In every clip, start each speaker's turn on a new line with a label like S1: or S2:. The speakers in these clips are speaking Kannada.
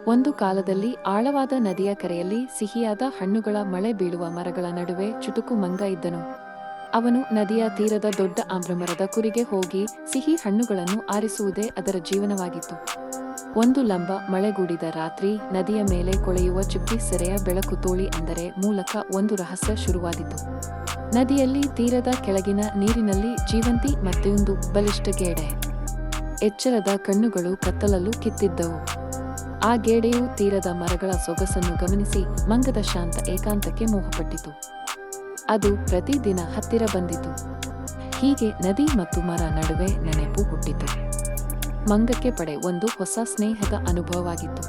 S1: ಒಂದು ಕಾಲದಲ್ಲಿ ಆಳವಾದ ನದಿಯ ಕರೆಯಲ್ಲಿ ಸಿಹಿಯಾದ ಹಣ್ಣುಗಳ ಮಳೆ ಬೀಳುವ ಮರಗಳ ನಡುವೆ ಚುಟುಕು ಮಂಗ ಇದ್ದನು. ಅವನು ನದಿಯ ತೀರದ ದೊಡ್ಡ ಆಮ್ರಮರದ ಕುರಿಗೆ ಹೋಗಿ ಸಿಹಿ ಹಣ್ಣುಗಳನ್ನು ಆರಿಸುವುದೇ ಅದರ ಜೀವನವಾಗಿತ್ತು. ಒಂದು ಲಂಬ ಮಳೆಗೂಡಿದ ರಾತ್ರಿ ನದಿಯ ಮೇಲೆ ಕೊಳೆಯುವ ಚುಕ್ಕಿ ಸೆರೆಯ ಬೆಳಕು ತೋಳಿ ಅಂದರೆ ಮೂಲಕ ಒಂದು ರಹಸ್ಯ ಶುರುವಾದಿತು. ನದಿಯಲ್ಲಿ ತೀರದ ಕೆಳಗಿನ ನೀರಿನಲ್ಲಿ ಜೀವಂತಿ ಮತ್ತೊಂದು ಬಲಿಷ್ಠ ಗೇಡೆ. ಎಚ್ಚರದ ಕಣ್ಣುಗಳು ಕತ್ತಲಲ್ಲೂ ಕಿತ್ತಿದ್ದವು. ಆ ಗೇಡೆಯು ತೀರದ ಮರಗಳ ಸೊಗಸನ್ನು ಗಮನಿಸಿ ಮಂಗದ ಶಾಂತ ಏಕಾಂತಕ್ಕೆ ಮೋಹಪಟ್ಟಿತು. ಅದು ಪ್ರತಿದಿನ ಹತ್ತಿರ ಬಂದಿತು. ಹೀಗೆ ನದಿ ಮತ್ತು ಮರ ನಡುವೆ ನೆನಪು ಹುಟ್ಟಿತು. ಮಂಗಕ್ಕೆ ಪಡೆ ಒಂದು ಹೊಸ ಸ್ನೇಹದ ಅನುಭವವಾಗಿತ್ತು.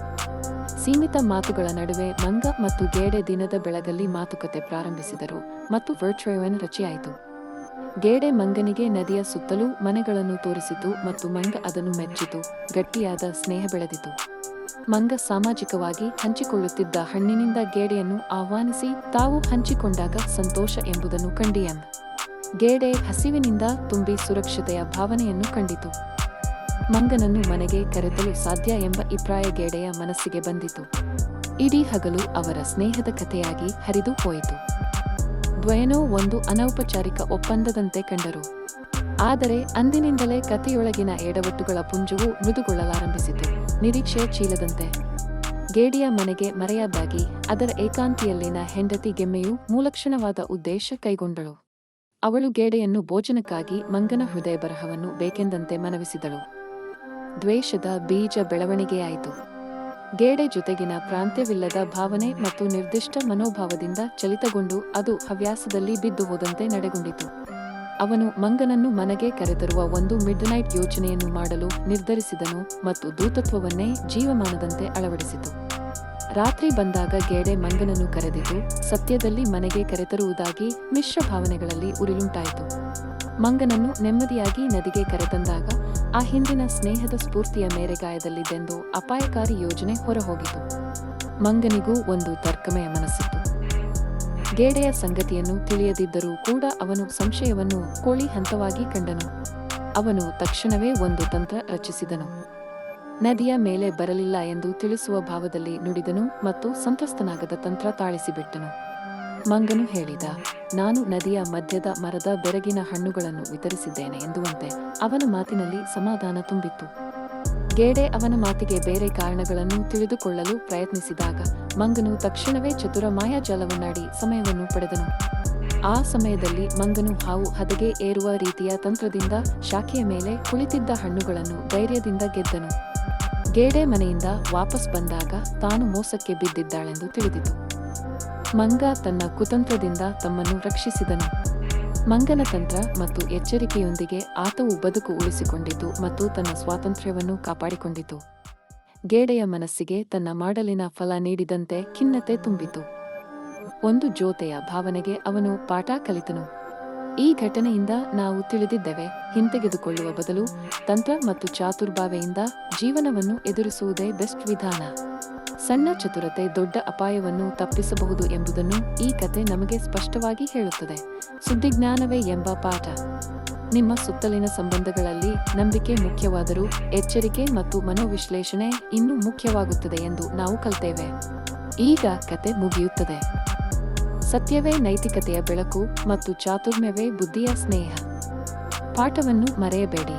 S1: ಸೀಮಿತ ಮಾತುಗಳ ನಡುವೆ ಮಂಗ ಮತ್ತು ಗೇಡೆ ದಿನದ ಬೆಳಗಲ್ಲಿ ಮಾತುಕತೆ ಪ್ರಾರಂಭಿಸಿದರು ಮತ್ತು ವರ್ಚುವಲ್ ರಚೆಯಾಯಿತು. ಗೇಡೆ ಮಂಗನಿಗೆ ನದಿಯ ಸುತ್ತಲೂ ಮನೆಗಳನ್ನು ತೋರಿಸಿತು ಮತ್ತು ಮಂಗ ಅದನ್ನು ಮೆಚ್ಚಿತು. ಗಟ್ಟಿಯಾದ ಸ್ನೇಹ ಬೆಳೆದಿತು. ಮಂಗ ಸಾಮಾಜಿಕವಾಗಿ ಹಂಚಿಕೊಳ್ಳುತ್ತಿದ್ದ ಹಣ್ಣಿನಿಂದ ಗೇಡೆಯನ್ನು ಆಹ್ವಾನಿಸಿ ತಾವು ಹಂಚಿಕೊಂಡಾಗ ಸಂತೋಷ ಎಂಬುದನ್ನು ಕಂಡಿಯಂ. ಗೇಡೆ ಹಸಿವಿನಿಂದ ತುಂಬಿ ಸುರಕ್ಷತೆಯ ಭಾವನೆಯನ್ನು ಕಂಡಿತು. ಮಂಗನನ್ನು ಮನೆಗೆ ಕರೆತಲು ಸಾಧ್ಯ ಎಂಬ ಅಭಿಪ್ರಾಯ ಗೇಡೆಯ ಮನಸ್ಸಿಗೆ ಬಂದಿತು. ಇಡೀ ಹಗಲು ಅವರ ಸ್ನೇಹದ ಕಥೆಯಾಗಿ ಹರಿದು ಹೋಯಿತು. ದ್ವಯನೋ ಒಂದು ಅನೌಪಚಾರಿಕ ಒಪ್ಪಂದದಂತೆ ಕಂಡರು. ಆದರೆ ಅಂದಿನಿಂದಲೇ ಕಥೆಯೊಳಗಿನ ಎಡವಟ್ಟುಗಳ ಪುಂಜವು ಮೃದುಗೊಳ್ಳಲಾರಂಭಿಸಿತು. ನಿರೀಕ್ಷೆಯ ಚೀಲದಂತೆ ಗೇಡಿಯ ಮನೆಗೆ ಮರೆಯಾದಾಗಿ ಅದರ ಏಕಾಂತಿಯಲ್ಲಿನ ಹೆಂಡತಿ ಗೆಮ್ಮೆಯು ಮೂಲಕ್ಷಣವಾದ ಉದ್ದೇಶ ಕೈಗೊಂಡಳು. ಅವಳು ಗೇಡೆಯನ್ನು ಭೋಜನಕ್ಕಾಗಿ ಮಂಗನ ಹೃದಯ ಬರಹವನ್ನು ಬೇಕೆಂದಂತೆ ಮನವಿಸಿದಳು. ದ್ವೇಷದ ಬೀಜ ಬೆಳವಣಿಗೆಯಾಯಿತು. ಗೇಡೆ ಜೊತೆಗಿನ ಪ್ರಾಂತ್ಯವಿಲ್ಲದ ಭಾವನೆ ಮತ್ತು ನಿರ್ದಿಷ್ಟ ಮನೋಭಾವದಿಂದ ಚಲಿತಗೊಂಡು ಅದು ಹವ್ಯಾಸದಲ್ಲಿ ಬಿದ್ದು ಹೋದಂತೆ ನಡೆಗೊಂಡಿತು. ಅವನು ಮಂಗನನ್ನು ಮನೆಗೆ ಕರೆತರುವ ಒಂದು ಮಿಡ್ನೈಟ್ ಯೋಜನೆಯನ್ನು ಮಾಡಲು ನಿರ್ಧರಿಸಿದನು ಮತ್ತು ದೂತತ್ವವನ್ನೇ ಜೀವಮಾನದಂತೆ ಅಳವಡಿಸಿತು. ರಾತ್ರಿ ಬಂದಾಗ ಗೇಡೆ ಮಂಗನನ್ನು ಕರೆದಿತು. ಸತ್ಯದಲ್ಲಿ ಮನೆಗೆ ಕರೆತರುವುದಾಗಿ ಮಿಶ್ರ ಭಾವನೆಗಳಲ್ಲಿ ಉರಿಲುಂಟಾಯಿತು. ಮಂಗನನ್ನು ನೆಮ್ಮದಿಯಾಗಿ ನದಿಗೆ ಕರೆತಂದಾಗ ಆ ಹಿಂದಿನ ಸ್ನೇಹದ ಸ್ಫೂರ್ತಿಯ ಮೇರೆಗಾಯದಲ್ಲಿದ್ದೆಂದು ಅಪಾಯಕಾರಿ ಯೋಜನೆ ಹೊರಹೋಗಿತು. ಮಂಗನಿಗೂ ಒಂದು ತರ್ಕಮಯ ಮನಸ್ಸಿತ್ತು. ಗೇಡೆಯ ಸಂಗತಿಯನ್ನು ತಿಳಿಯದಿದ್ದರೂ ಕೂಡ ಅವನು ಸಂಶಯವನ್ನು ಕೋಳಿ ಹಂತವಾಗಿ ಕಂಡನು. ಅವನು ತಕ್ಷಣವೇ ಒಂದು ತಂತ್ರ ರಚಿಸಿದನು. ನದಿಯ ಮೇಲೆ ಬರಲಿಲ್ಲ ಎಂದು ತಿಳಿಸುವ ಭಾವದಲ್ಲಿ ನುಡಿದನು ಮತ್ತು ಸಂತ್ರಸ್ತನಾಗದ ತಂತ್ರ ತಾಳಿಸಿಬಿಟ್ಟನು. ಮಂಗನು ಹೇಳಿದ, ನಾನು ನದಿಯ ಮಧ್ಯದ ಮರದ ಬೆರಗಿನ ಹಣ್ಣುಗಳನ್ನು ವಿತರಿಸಿದ್ದೇನೆ ಎಂದುವಂತೆ ಅವನ ಮಾತಿನಲ್ಲಿ ಸಮಾಧಾನ ತುಂಬಿತ್ತು. ಗೇಡೆ ಅವನ ಮಾತಿಗೆ ಬೇರೆ ಕಾರಣಗಳನ್ನು ತಿಳಿದುಕೊಳ್ಳಲು ಪ್ರಯತ್ನಿಸಿದಾಗ ಮಂಗನು ತಕ್ಷಣವೇ ಚತುರ ಮಾಯಾಜಾಲವನ್ನಾಡಿ ಸಮಯವನ್ನು ಪಡೆದನು. ಆ ಸಮಯದಲ್ಲಿ ಮಂಗನು ಹಾವು ಹದಗೆ ಏರುವ ರೀತಿಯ ತಂತ್ರದಿಂದ ಶಾಖೆಯ ಮೇಲೆ ಕುಳಿತಿದ್ದ ಹಣ್ಣುಗಳನ್ನು ಧೈರ್ಯದಿಂದ ಗೆದ್ದನು. ಗೇಡೆ ಮನೆಯಿಂದ ವಾಪಸ್ ಬಂದಾಗ ತಾನು ಮೋಸಕ್ಕೆ ಬಿದ್ದಿದ್ದಾಳೆಂದು ತಿಳಿದಿತು. ಮಂಗ ತನ್ನ ಕುತಂತ್ರದಿಂದ ತಮ್ಮನ್ನು ರಕ್ಷಿಸಿದನು. ಮಂಗನ ತಂತ್ರ ಮತ್ತು ಎಚ್ಚರಿಕೆಯೊಂದಿಗೆ ಆತವು ಬದುಕು ಉಳಿಸಿಕೊಂಡಿತು ಮತ್ತು ತನ್ನ ಸ್ವಾತಂತ್ರ್ಯವನ್ನು ಕಾಪಾಡಿಕೊಂಡಿತು. ಗೇಡೆಯ ಮನಸ್ಸಿಗೆ ತನ್ನ ಮಾಡಲಿನ ಫಲ ನೀಡಿದಂತೆ ಖಿನ್ನತೆ ತುಂಬಿತು. ಒಂದು ಜೋತೆಯ ಭಾವನೆಗೆ ಅವನು ಪಾಠ ಕಲಿತನು. ಈ ಘಟನೆಯಿಂದ ನಾವು ತಿಳಿದಿದ್ದೇವೆ, ಹಿಂತೆಗೆದುಕೊಳ್ಳುವ ಬದಲು ತಂತ್ರ ಮತ್ತು ಚಾತುರ್ಭಾವೆಯಿಂದ ಜೀವನವನ್ನು ಎದುರಿಸುವುದೇ ಬೆಸ್ಟ್ ವಿಧಾನ. ಸಣ್ಣ ಚತುರತೆ ದೊಡ್ಡ ಅಪಾಯವನ್ನು ತಪ್ಪಿಸಬಹುದು ಎಂಬುದನ್ನು ಈ ಕತೆ ನಮಗೆ ಸ್ಪಷ್ಟವಾಗಿ ಹೇಳುತ್ತದೆ. ಸುದ್ದಿಜ್ಞಾನವೇ ಎಂಬ ಪಾಠ. ನಿಮ್ಮ ಸುತ್ತಲಿನ ಸಂಬಂಧಗಳಲ್ಲಿ ನಂಬಿಕೆ ಮುಖ್ಯವಾದರೂ ಎಚ್ಚರಿಕೆ ಮತ್ತು ಮನೋವಿಶ್ಲೇಷಣೆ ಇನ್ನೂ ಮುಖ್ಯವಾಗುತ್ತದೆ ಎಂದು ನಾವು ಕಲಿತೇವೆ. ಈಗ ಕತೆ ಮುಗಿಯುತ್ತದೆ. ಸತ್ಯವೇ ನೈತಿಕತೆಯ ಬೆಳಕು ಮತ್ತು ಚಾತುರ್ಯವೇ ಬುದ್ಧಿಯ ಸ್ನೇಹ. ಪಾಠವನ್ನು ಮರೆಯಬೇಡಿ.